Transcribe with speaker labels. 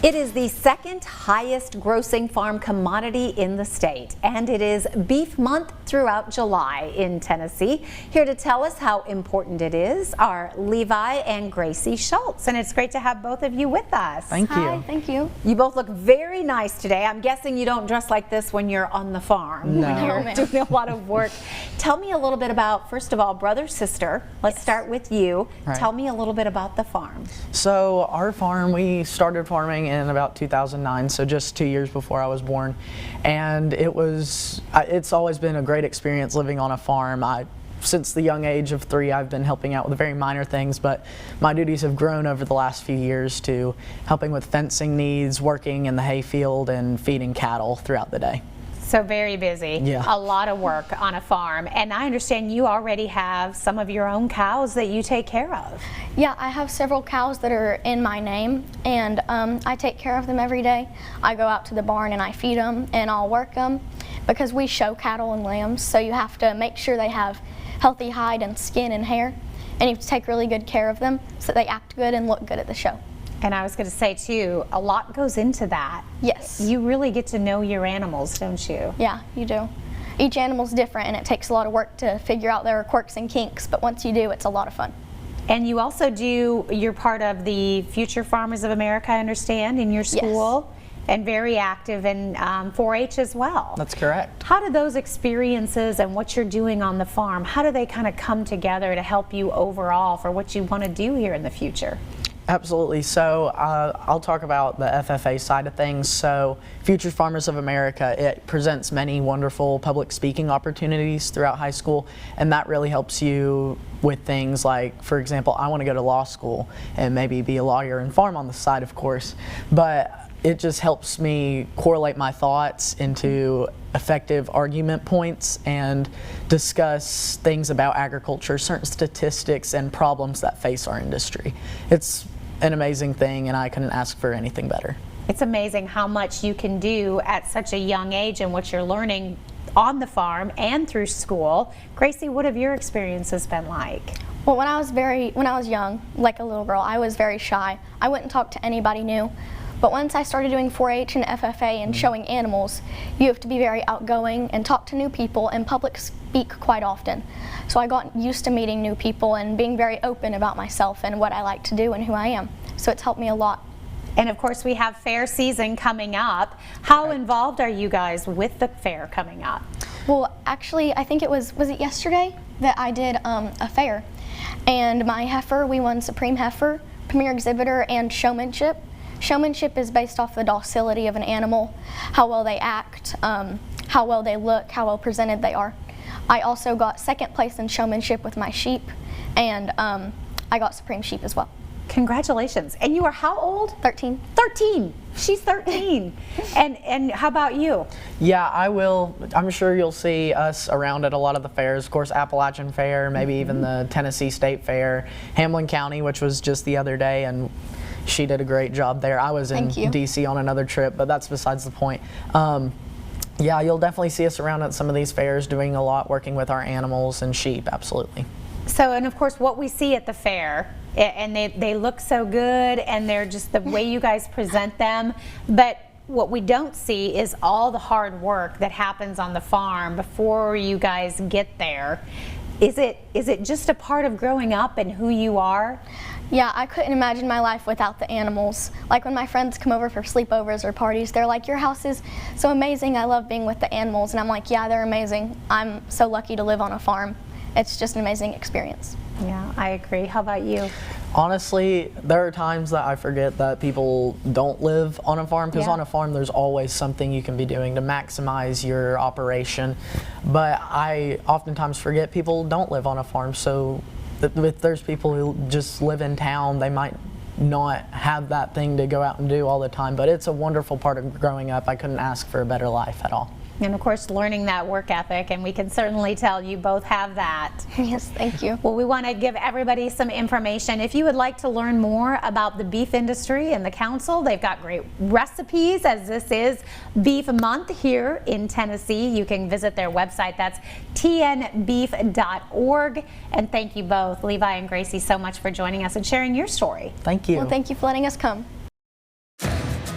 Speaker 1: It is the second highest grossing farm commodity in the state, and it is Beef Month throughout July in Tennessee. Here to tell us how important it is are Levi and Gracie Schultz, and it's great to have both of you with us.
Speaker 2: Thank you.
Speaker 3: Hi, thank you.
Speaker 1: You both look very nice today. I'm guessing you don't dress like this when you're on the farm.
Speaker 2: No.
Speaker 1: When you're doing a lot of work. Tell me a little bit about, first of all, brother, sister. Let's start with you.
Speaker 2: Right.
Speaker 1: Tell me a little bit about the farm.
Speaker 2: So our farm, we started farming in about 2009, so just 2 years before I was born, and it's always been a great experience living on a farm. Since the young age of 3, I've been helping out with very minor things, but my duties have grown over the last few years to helping with fencing needs, working in the hayfield, and feeding cattle throughout the day.
Speaker 1: So very busy.
Speaker 2: Yeah.
Speaker 1: A lot of work on a farm. And I understand you already have some of your own cows that you take care of.
Speaker 3: Yeah, I have several cows that are in my name, and I take care of them every day. I go out to the barn and I feed them and I'll work them because we show cattle and lambs, so you have to make sure they have healthy hide and skin and hair, and you have to take really good care of them so that they act good and look good at the show.
Speaker 1: And I was going to say too, a lot goes into that.
Speaker 3: Yes.
Speaker 1: You really get to know your animals, don't you?
Speaker 3: Yeah, you do. Each animal's different and it takes a lot of work to figure out their quirks and kinks, but once you do, it's a lot of fun.
Speaker 1: And you also you're part of the Future Farmers of America, I understand, in your school. Yes. And very active in 4-H as well.
Speaker 2: That's correct.
Speaker 1: How do those experiences and what you're doing on the farm, how do they kind of come together to help you overall for what you want to do here in the future?
Speaker 2: Absolutely. So I'll talk about the FFA side of things. So Future Farmers of America, it presents many wonderful public speaking opportunities throughout high school, and that really helps you with things like, for example, I want to go to law school and maybe be a lawyer and farm on the side, of course, but it just helps me correlate my thoughts into effective argument points and discuss things about agriculture, certain statistics and problems that face our industry. It's an amazing thing, and I couldn't ask for anything better.
Speaker 1: It's amazing how much you can do at such a young age and what you're learning on the farm and through school. Gracie, what have your experiences been like?
Speaker 3: Well, when I was young, like a little girl, I was very shy. I wouldn't talk to anybody new. But once I started doing 4-H and FFA and showing animals, you have to be very outgoing and talk to new people and public speak quite often. So I got used to meeting new people and being very open about myself and what I like to do and who I am. So it's helped me a lot.
Speaker 1: And of course we have fair season coming up. How involved are you guys with the fair coming up?
Speaker 3: Well, actually, I think was it yesterday that I did a fair. And my heifer, we won Supreme Heifer, Premier Exhibitor, and Showmanship. Showmanship is based off the docility of an animal, how well they act, how well they look, how well presented they are. I also got second place in showmanship with my sheep, and I got Supreme Sheep as well.
Speaker 1: Congratulations. And you are how old?
Speaker 3: 13.
Speaker 1: 13. She's 13. And how about you?
Speaker 2: Yeah, I will. I'm sure you'll see us around at a lot of the fairs. Of course, Appalachian Fair, maybe even the Tennessee State Fair, Hamlin County, which was just the other day, and she did a great job there. I was in DC on another trip, but that's besides the point. Yeah, you'll definitely see us around at some of these fairs doing a lot, working with our animals and sheep, absolutely.
Speaker 1: So, and of course, what we see at the fair, and they look so good, and they're just the way you guys present them, but what we don't see is all the hard work that happens on the farm before you guys get there. Is it just a part of growing up and who you are?
Speaker 3: Yeah, I couldn't imagine my life without the animals. Like when my friends come over for sleepovers or parties, they're like, your house is so amazing, I love being with the animals. And I'm like, yeah, they're amazing. I'm so lucky to live on a farm. It's just an amazing experience.
Speaker 1: Yeah, I agree. How about you?
Speaker 2: Honestly, there are times that I forget that people don't live on a farm, because on a farm there's always something you can be doing to maximize your operation. But I oftentimes forget people don't live on a farm, so if there's people who just live in town, they might not have that thing to go out and do all the time, but it's a wonderful part of growing up. I couldn't ask for a better life at all.
Speaker 1: And of course, learning that work ethic, and we can certainly tell you both have that.
Speaker 3: Yes, thank you.
Speaker 1: Well, we want to give everybody some information. If you would like to learn more about the beef industry and the council, they've got great recipes, as this is Beef Month here in Tennessee. You can visit their website. That's tnbeef.org. And thank you both, Levi and Gracie, so much for joining us and sharing your story.
Speaker 2: Thank you.
Speaker 3: Well, thank you for letting us come.